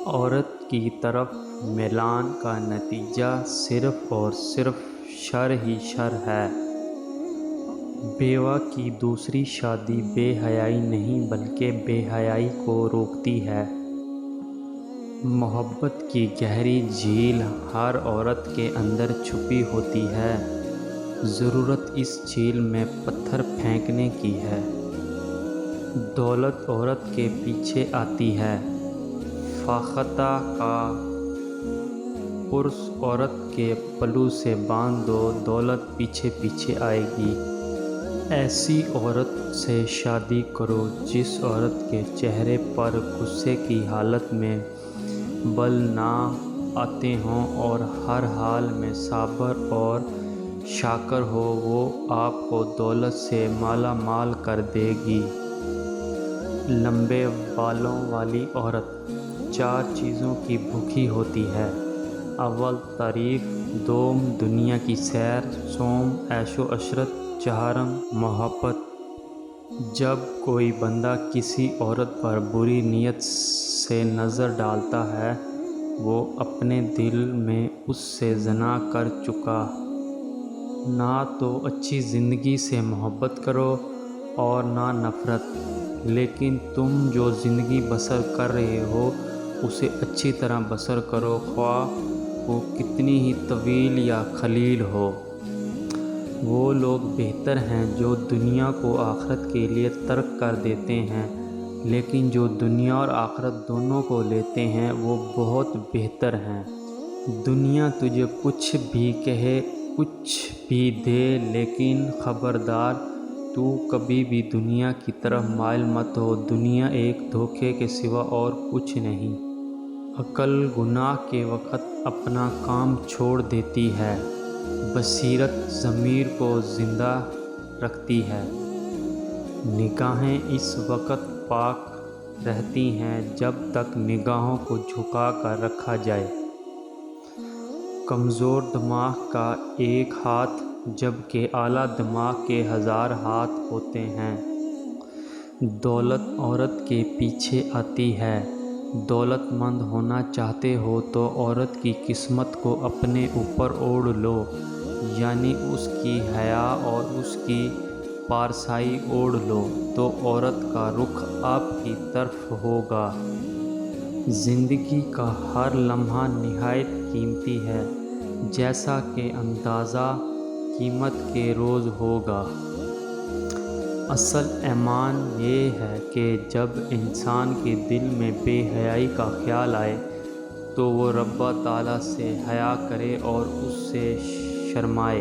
عورت کی طرف میلان کا نتیجہ صرف اور صرف شر ہی شر ہے۔ بیوہ کی دوسری شادی بے حیائی نہیں بلکہ بے حیائی کو روکتی ہے۔ محبت کی گہری جھیل ہر عورت کے اندر چھپی ہوتی ہے، ضرورت اس جھیل میں پتھر پھینکنے کی ہے۔ دولت عورت کے پیچھے آتی ہے، فاختہ کا پرس عورت کے پلو سے باندھ دو، دولت پیچھے پیچھے آئے گی۔ ایسی عورت سے شادی کرو جس عورت کے چہرے پر غصے کی حالت میں بل نہ آتے ہوں اور ہر حال میں صابر اور شاکر ہو، وہ آپ کو دولت سے مالا مال کر دے گی۔ لمبے بالوں والی عورت 4 چیزوں کی بھوکی ہوتی ہے: اول تعریف، دوم دنیا کی سیر، سوم عیش و عشرت، چہارم محبت۔ جب کوئی بندہ کسی عورت پر بری نیت سے نظر ڈالتا ہے، وہ اپنے دل میں اس سے زنا کر چکا۔ نہ تو اچھی زندگی سے محبت کرو اور نہ نفرت، لیکن تم جو زندگی بسر کر رہے ہو اسے اچھی طرح بسر کرو، خواہ وہ کتنی ہی طویل یا خلیل ہو۔ وہ لوگ بہتر ہیں جو دنیا کو آخرت کے لیے ترک کر دیتے ہیں، لیکن جو دنیا اور آخرت دونوں کو لیتے ہیں وہ بہت بہتر ہیں۔ دنیا تجھے کچھ بھی کہے، کچھ بھی دے، لیکن خبردار تو کبھی بھی دنیا کی طرف مائل مت ہو، دنیا ایک دھوکے کے سوا اور کچھ نہیں۔ عقل گناہ کے وقت اپنا کام چھوڑ دیتی ہے، بصیرت ضمیر کو زندہ رکھتی ہے۔ نگاہیں اس وقت پاک رہتی ہیں جب تک نگاہوں کو جھکا کر رکھا جائے۔ کمزور دماغ کا ایک ہاتھ جبکہ اعلیٰ دماغ کے 1000 ہاتھ ہوتے ہیں۔ دولت عورت کے پیچھے آتی ہے۔ دولت مند ہونا چاہتے ہو تو عورت کی قسمت کو اپنے اوپر اوڑھ لو، یعنی اس کی حیا اور اس کی پارسائی اوڑھ لو، تو عورت کا رخ آپ کی طرف ہوگا۔ زندگی کا ہر لمحہ نہایت قیمتی ہے، جیسا کہ اندازہ قیامت کے روز ہوگا۔ اصل ایمان یہ ہے کہ جب انسان کے دل میں بے حیائی کا خیال آئے تو وہ رب تعالیٰ سے حیا کرے اور اس سے شرمائے۔